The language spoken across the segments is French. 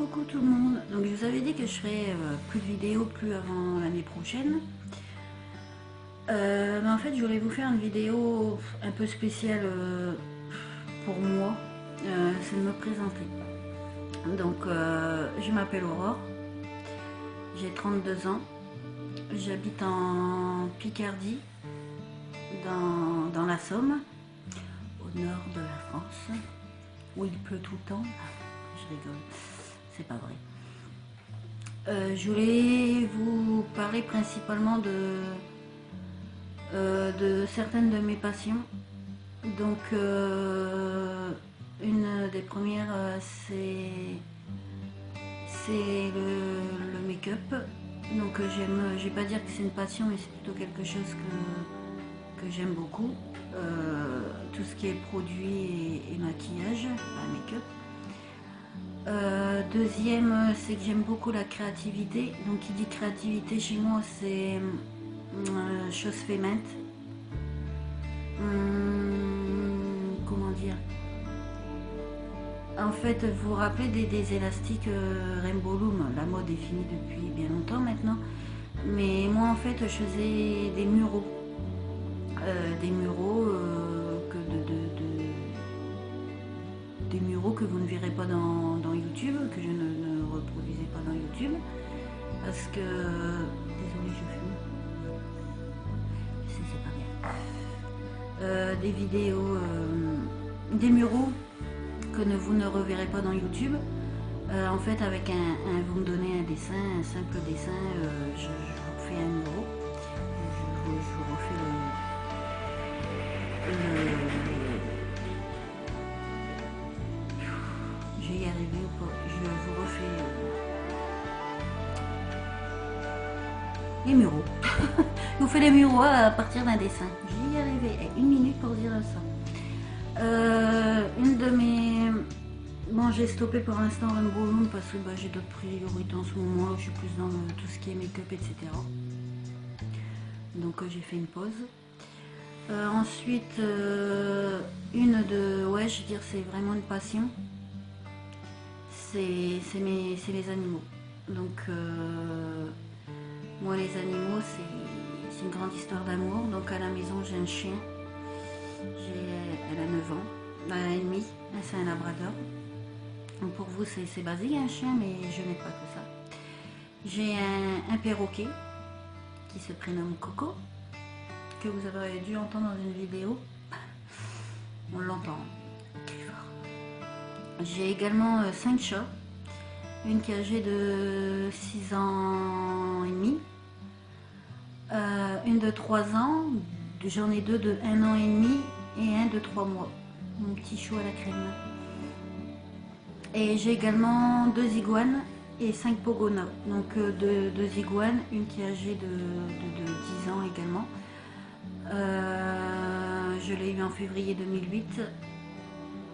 Coucou tout le monde, donc je vous avais dit que je ferais plus de vidéos plus avant l'année prochaine. Mais en fait je voulais vous faire une vidéo un peu spéciale pour moi, c'est de me présenter. Donc je m'appelle Aurore, j'ai 32 ans, j'habite en Picardie, dans la Somme, au nord de la France, où il pleut tout le temps. Je rigole, c'est pas vrai. Je voulais vous parler principalement de certaines de mes passions. Donc une des premières c'est le make-up. Donc j'aime, je vais pas dire que c'est une passion, mais c'est plutôt quelque chose que j'aime beaucoup. Tout ce qui est produit et maquillage, make-up. Deuxième, c'est que j'aime beaucoup la créativité. Donc qui dit créativité chez moi, c'est chose fait mainte. Comment dire? En fait, vous vous rappelez des élastiques Rainbow Loom? La mode est finie depuis bien longtemps maintenant. Mais moi, en fait, je faisais des muraux. Des muraux que vous ne verrez pas dans YouTube, que je ne reproduisais pas dans YouTube. Parce que... Désolée, je fume. C'est pas bien. Des vidéos... des muraux que vous ne reverrez pas dans YouTube. En fait, avec vous me donnez un dessin, un simple dessin, je vous fais un muro. Je vous refais je vais y arriver ou pas. Je vous refais les muraux. Je vous fais les muraux à partir d'un dessin. Je vais y arriver. 1 minute pour dire ça. Une de mes... Bon, j'ai stoppé pour l'instant Rainbow Loom parce que j'ai d'autres priorités en ce moment. Je suis plus dans tout ce qui est make-up, etc. Donc j'ai fait une pause. Ensuite, une de... Ouais, je veux dire, c'est vraiment une passion. C'est les animaux. Donc, moi, les animaux, c'est une grande histoire d'amour. Donc, à la maison, j'ai un chien. Elle a 9 ans. 1 an et demi. C'est un labrador. Donc, pour vous, c'est basique, un chien, mais je n'ai pas que ça. J'ai un perroquet qui se prénomme Coco, que vous avez dû entendre dans une vidéo. On l'entend. J'ai également 5 chats. Une qui est âgée de 6 ans et demi. Une de 3 ans. J'en ai 2 de 1 an et demi et un de 3 mois. Mon petit chou à la crème. Et j'ai également 2 iguanes et 5 pogonas. Donc 2 iguanes, une qui est âgée de 10 ans également. Je l'ai eu en février 2008.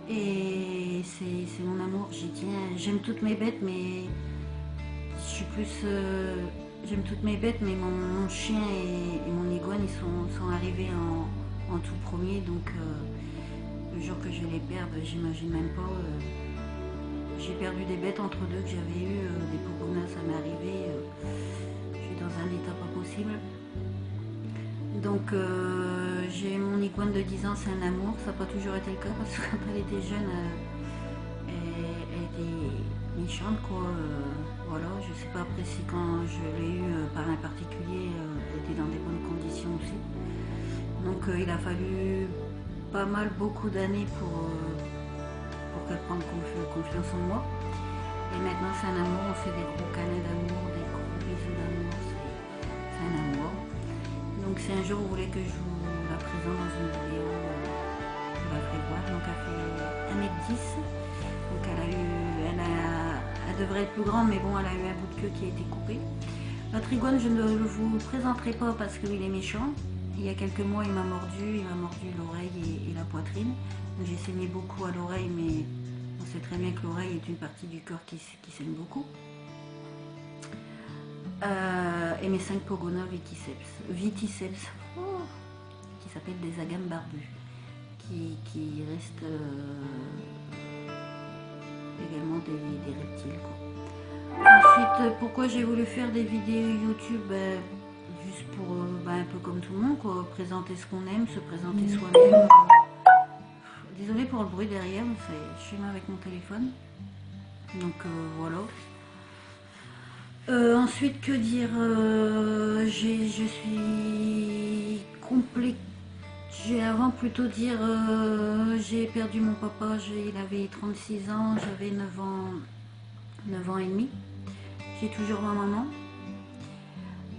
Et c'est mon amour, j'y tiens. J'aime toutes mes bêtes, mais je suis plus... j'aime toutes mes bêtes, mais mon chien et mon iguane, ils sont arrivés en tout premier. Donc le jour que je les perde, j'imagine même pas. J'ai perdu des bêtes entre deux que j'avais eu, des pogonas, ça m'est arrivé. Je suis dans un état pas possible. Donc j'ai mon iguane de 10 ans, c'est un amour. Ça n'a pas toujours été le cas parce que quand elle était jeune, elle était méchante quoi. Voilà, je sais pas après si quand je l'ai eu par un particulier, elle était dans des bonnes conditions aussi. Donc il a fallu pas mal, beaucoup d'années pour qu'elle prenne confiance en moi. Et maintenant c'est un amour, on fait des gros câlins d'amour, des gros bisous d'amour, c'est un amour. Donc si un jour vous voulez que je vous la présente dans une vidéo, je vous la ferai voir. Donc elle fait 1 m 10. Donc elle devrait être plus grande, mais bon, elle a eu un bout de queue qui a été coupé. Notre iguane, je ne vous présenterai pas parce qu'il est méchant. Il y a quelques mois, il m'a mordu l'oreille et la poitrine. J'ai saigné beaucoup à l'oreille, mais on sait très bien que l'oreille est une partie du corps qui saigne beaucoup. Et mes 5 pogonas viticeps, qui s'appellent des agames barbus, qui restent également des reptiles, quoi. Ensuite, pourquoi j'ai voulu faire des vidéos YouTube? Juste pour, un peu comme tout le monde, quoi, présenter ce qu'on aime, se présenter soi-même. Désolée pour le bruit derrière, c'est chez moi avec mon téléphone. Donc voilà. Ensuite, que dire, je suis complet. J'ai avant plutôt dire, j'ai perdu mon papa, il avait 36 ans, j'avais 9 ans et demi. J'ai toujours ma maman.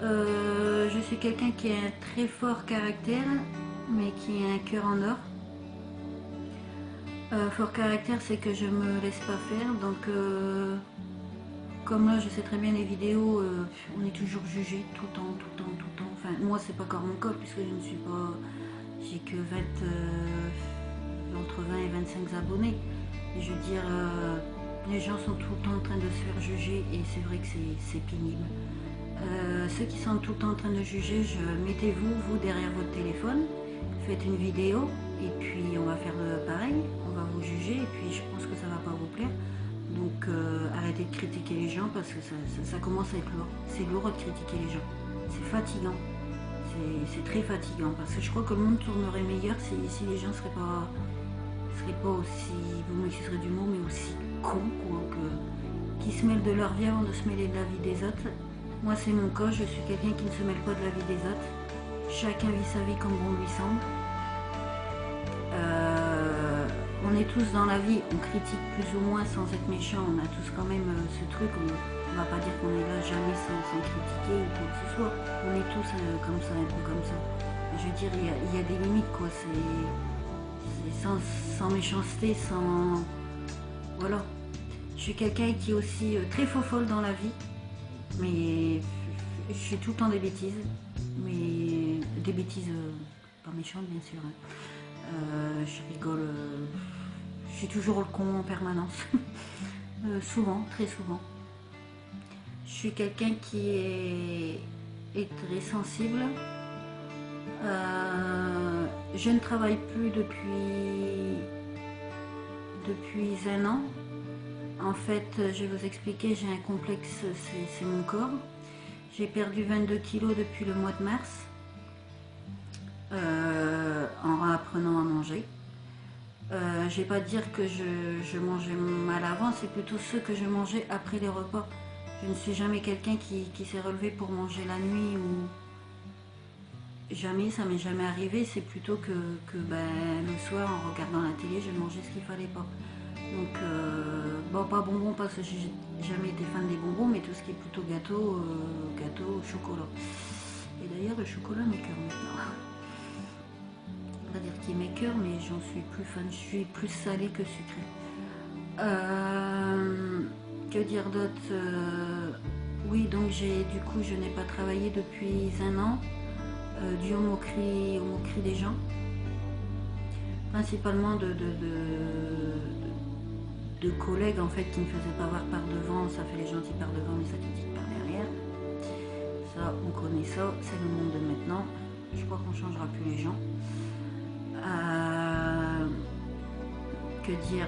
Je suis quelqu'un qui a un très fort caractère, mais qui a un cœur en or. Fort caractère, c'est que je me laisse pas faire, donc comme là je sais très bien les vidéos, on est toujours jugé tout le temps, tout le temps, tout le temps. Enfin, moi c'est pas encore mon cas puisque je ne suis pas, j'ai que entre 20 et 25 abonnés. Et je veux dire, les gens sont tout le temps en train de se faire juger et c'est vrai que c'est pénible. Ceux qui sont tout le temps en train de juger, mettez-vous, vous, derrière votre téléphone, faites une vidéo et puis on va faire pareil, on va vous juger et puis je pense que ça va pas vous plaire. Donc arrêtez de critiquer les gens parce que ça commence à être lourd. C'est lourd de critiquer les gens. C'est fatigant. C'est très fatigant parce que je crois que le monde tournerait meilleur si les gens seraient pas aussi, vous m'excuserez du mot, mais aussi cons, quoi, qui se mêlent de leur vie avant de se mêler de la vie des autres. Moi c'est mon cas, je suis quelqu'un qui ne se mêle pas de la vie des autres. Chacun vit sa vie comme bon lui semble. On est tous dans la vie, on critique plus ou moins sans être méchant, on a tous quand même ce truc, on ne va pas dire qu'on est là jamais sans critiquer ou quoi que ce soit. On est tous comme ça, un peu comme ça. Je veux dire, il y a des limites, quoi, c'est sans méchanceté, sans... Voilà. Je suis quelqu'un qui est aussi très faux-folle dans la vie, mais je fais tout le temps des bêtises, mais des bêtises pas méchantes bien sûr. Je rigole, je suis toujours le con en permanence, souvent, très souvent. Je suis quelqu'un qui est très sensible. Je ne travaille plus depuis 1 an. En fait, je vais vous expliquer, j'ai un complexe, c'est mon corps. J'ai perdu 22 kilos depuis le mois de mars, en apprenant à manger. Je vais pas dire que je mangeais mal avant, c'est plutôt ce que je mangeais après les repas. Je ne suis jamais quelqu'un qui s'est relevé pour manger la nuit ou... Jamais, ça m'est jamais arrivé, c'est plutôt que le soir en regardant la télé, je mangeais ce qu'il fallait pas. Donc, bon, pas bonbons parce que j'ai jamais été fan des bonbons, mais tout ce qui est plutôt gâteau, chocolat. Et d'ailleurs, le chocolat m'écoeure maintenant. On va dire qu'il m'écoeure, mais j'en suis plus fan, je suis plus salée que sucrée. Que dire d'autre? Oui, donc du coup, je n'ai pas travaillé depuis 1 an, dû au moquerie des gens. Principalement de collègues en fait qui ne me faisaient pas voir par devant, ça fait les gentils par devant mais ça critique par derrière. Ça, on connaît ça, c'est le monde de maintenant. Je crois qu'on ne changera plus les gens. Que dire,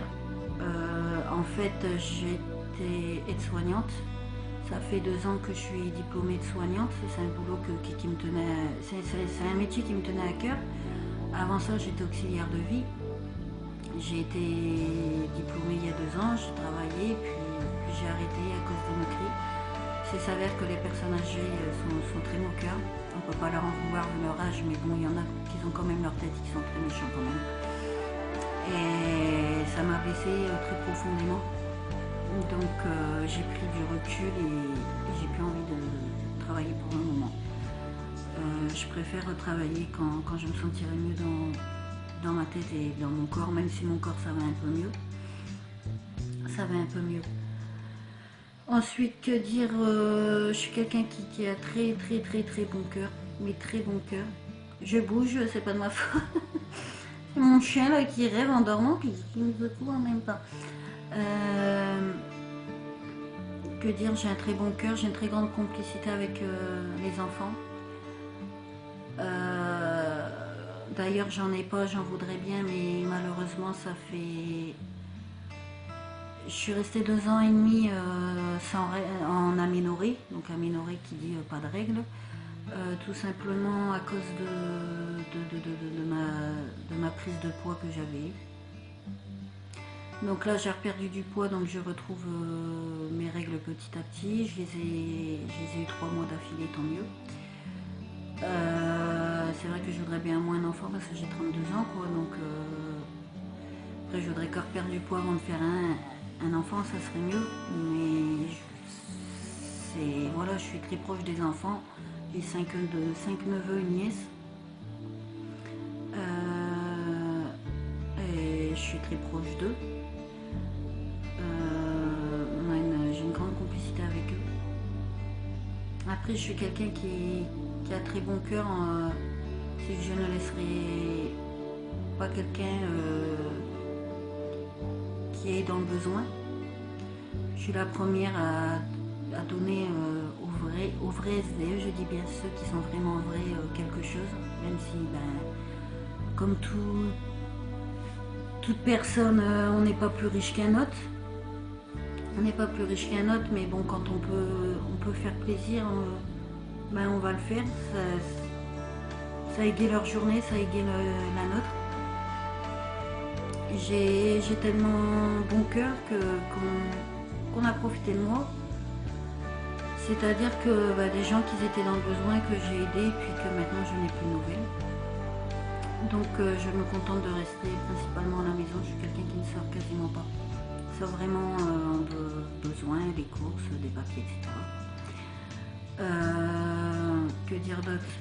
en fait j'étais aide-soignante. Ça fait 2 ans que je suis diplômée de soignante. C'est un boulot qui me tenait, c'est un métier qui me tenait à cœur. Avant ça, j'étais auxiliaire de vie. J'ai été diplômée il y a 2 ans, j'ai travaillé, puis j'ai arrêté à cause des moqueries. Il s'avère que les personnes âgées sont très moqueurs. On ne peut pas leur en vouloir de leur âge, mais bon, il y en a qui ont quand même leur tête, qui sont très méchants quand même. Et ça m'a blessée très profondément. Donc j'ai pris du recul et j'ai plus envie de travailler pour le moment. Je préfère travailler quand je me sentirai mieux dans ma tête et dans mon corps, même si mon corps ça va un peu mieux. Ça va un peu mieux. Ensuite, que dire, je suis quelqu'un qui a très très très très bon cœur, mais très bon cœur. Je bouge, c'est pas de ma faute. C'est mon chien là qui rêve en dormant, qui me secoue en même temps. Que dire, j'ai un très bon cœur, j'ai une très grande complicité avec les enfants. D'ailleurs, j'en ai pas, j'en voudrais bien, mais malheureusement, ça fait... je suis restée 2 ans et demi en aménorrhée, donc aménorrhée qui dit pas de règles, tout simplement à cause de ma prise de poids que j'avais eue. Donc là j'ai reperdu du poids, donc je retrouve mes règles petit à petit. Je les ai eu 3 mois d'affilée, tant mieux. C'est vrai que je voudrais bien moins un enfant parce que j'ai 32 ans, quoi, donc après je voudrais encore perdre du poids avant de faire un enfant, ça serait mieux, mais voilà, je suis très proche des enfants. J'ai 5 neveux, une nièce, et je suis très proche d'eux. J'ai une grande complicité avec eux. Après, je suis quelqu'un qui a très bon cœur, c'est que je ne laisserai pas quelqu'un qui est dans le besoin. Je suis la première à donner aux vrais SDE, je dis bien ceux qui sont vraiment vrais, quelque chose, même si, comme toute personne, on n'est pas plus riche qu'un autre. On n'est pas plus riche qu'un autre, mais bon, quand on peut faire plaisir, on va le faire. Ça égaye leur journée, ça égaye la nôtre. J'ai tellement bon cœur qu'on a profité de moi. C'est-à-dire que des gens qui étaient dans le besoin, que j'ai aidé, puis que maintenant je n'ai plus de nouvelles. Donc je me contente de rester principalement à la maison. Je suis quelqu'un qui ne sort quasiment pas. Sauf vraiment besoin, des courses, des papiers, etc. Que dire d'autre?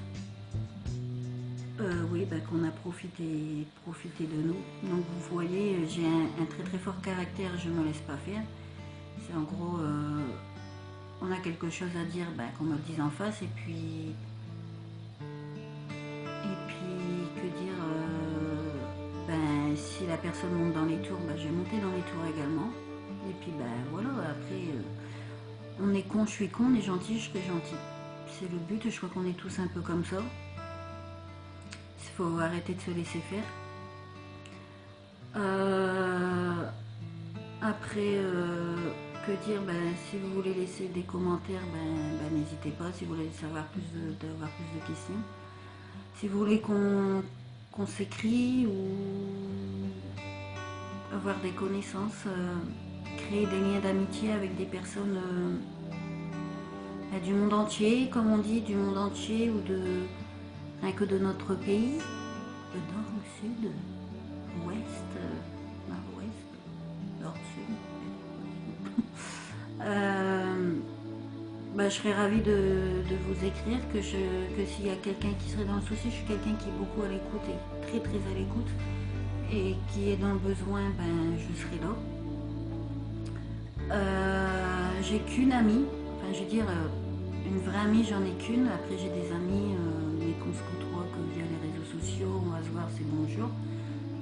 Oui, qu'on a profité de nous. Donc vous voyez, j'ai un très très fort caractère, je ne me laisse pas faire. C'est en gros, on a quelque chose à dire, qu'on me le dise en face, et puis que dire, si la personne monte dans les tours, je vais monter dans les tours également. Et puis voilà, après, on est con, je suis con, on est gentil, je serai gentil. C'est le but, je crois qu'on est tous un peu comme ça. Il faut arrêter de se laisser faire. Après, que dire, si vous voulez laisser des commentaires, n'hésitez pas. Si vous voulez avoir plus de questions, si vous voulez qu'on s'écrit ou avoir des connaissances, créer des liens d'amitié avec des personnes du monde entier, comme on dit, du monde entier, ou rien que de notre pays, de nord ou sud, ouest, nord-ouest, nord-sud. Je serais ravie de vous écrire que s'il y a quelqu'un qui serait dans le souci, je suis quelqu'un qui est beaucoup à l'écoute et très très à l'écoute, et qui est dans le besoin, je serai là. J'ai qu'une amie, je veux dire, une vraie amie, j'en ai qu'une. Après j'ai des amis, mais qu'on se côtoie que via les réseaux sociaux, on va se voir, c'est bonjour.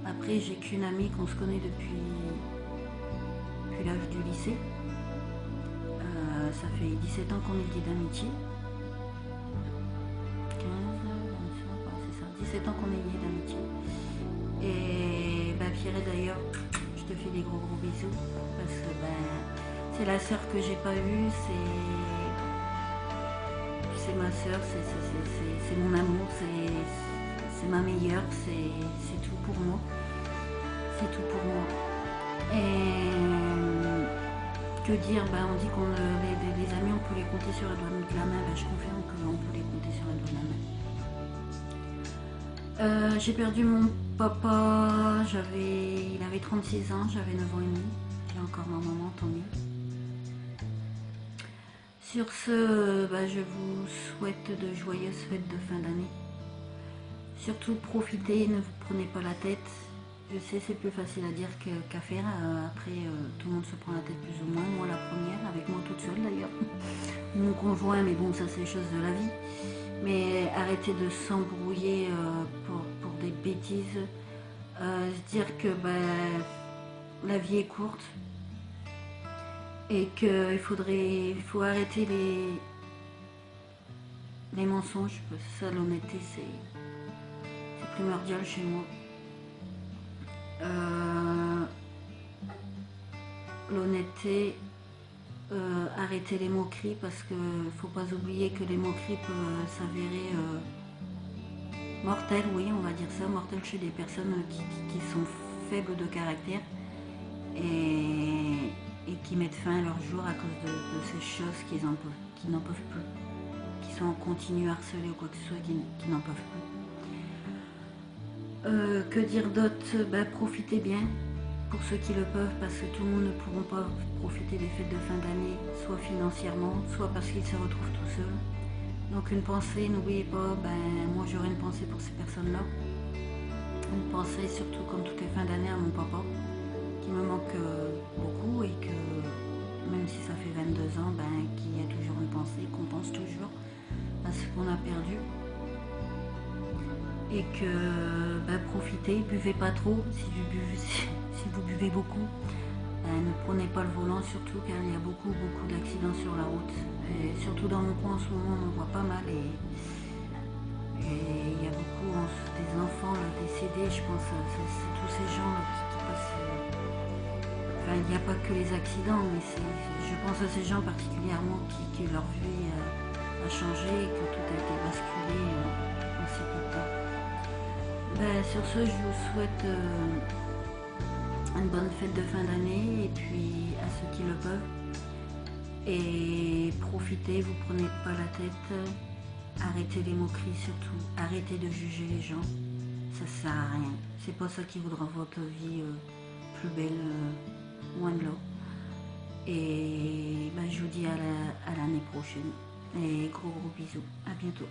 Après j'ai qu'une amie qu'on se connaît depuis l'âge du lycée. Ça fait 17 ans qu'on est liés d'amitié. 15, 25, c'est ça, 17 ans qu'on est liés d'amitié. Et Pierre, d'ailleurs, je te fais des gros bisous, parce que c'est la sœur que j'ai pas eue, c'est ma sœur, c'est mon amour, c'est ma meilleure, c'est tout pour moi. C'est tout pour moi. Et que dire, on dit qu'on les amis, on peut les compter sur le doigt de la main. Je confirme qu'on peut les compter sur le doigt de la main. J'ai perdu mon papa, il avait 36 ans, j'avais 9 ans et demi. J'ai encore ma maman, tant mieux. Sur ce, je vous souhaite de joyeuses fêtes de fin d'année. Surtout profitez, ne vous prenez pas la tête. Je sais, c'est plus facile à dire qu'à faire. Après, tout le monde se prend la tête plus ou moins. Moi, la première, avec moi toute seule d'ailleurs. Mon conjoint, mais bon, ça c'est les choses de la vie. Mais arrêtez de s'embrouiller pour des bêtises. Se dire que la vie est courte. Et qu'il faut arrêter les mensonges. Parce que ça, l'honnêteté, c'est primordial chez moi. l'honnêteté, arrêter les moqueries parce que faut pas oublier que les moqueries peuvent s'avérer mortelles, oui, on va dire ça, mortelles chez des personnes qui sont faibles de caractère et qui mettent fin à leur jour à cause de ces choses qui n'en peuvent plus, qui sont en continu harcelés ou quoi que ce soit, qui n'en peuvent plus. Que dire d'autre? Profitez bien pour ceux qui le peuvent, parce que tout le monde ne pourront pas profiter des fêtes de fin d'année, soit financièrement, soit parce qu'ils se retrouvent tout seuls. Donc une pensée, n'oubliez pas, moi j'aurai une pensée pour ces personnes-là. Une pensée surtout comme toutes les fins d'année à mon papa, qui me manque beaucoup et que même si ça fait 22 ans, qu'il y a toujours une pensée, qu'on pense toujours à ce qu'on a perdu. Et que profitez, buvez pas trop, si vous buvez beaucoup, ne prenez pas le volant, surtout car il y a beaucoup d'accidents sur la route. Et surtout dans mon coin en ce moment, on en voit pas mal et il y a beaucoup des enfants là, décédés, je pense à tous ces gens là, qui passent. Enfin, il n'y a pas que les accidents, mais je pense à ces gens particulièrement qui leur vie a changé et que tout a été basculé en si peu de temps. Sur ce, je vous souhaite une bonne fête de fin d'année et puis à ceux qui le peuvent. Et profitez, vous prenez pas la tête, arrêtez les moqueries surtout, arrêtez de juger les gens, ça sert à rien. C'est pas ça qui voudra votre vie plus belle, loin de là. Et je vous dis à l'année prochaine. Et gros bisous, à bientôt.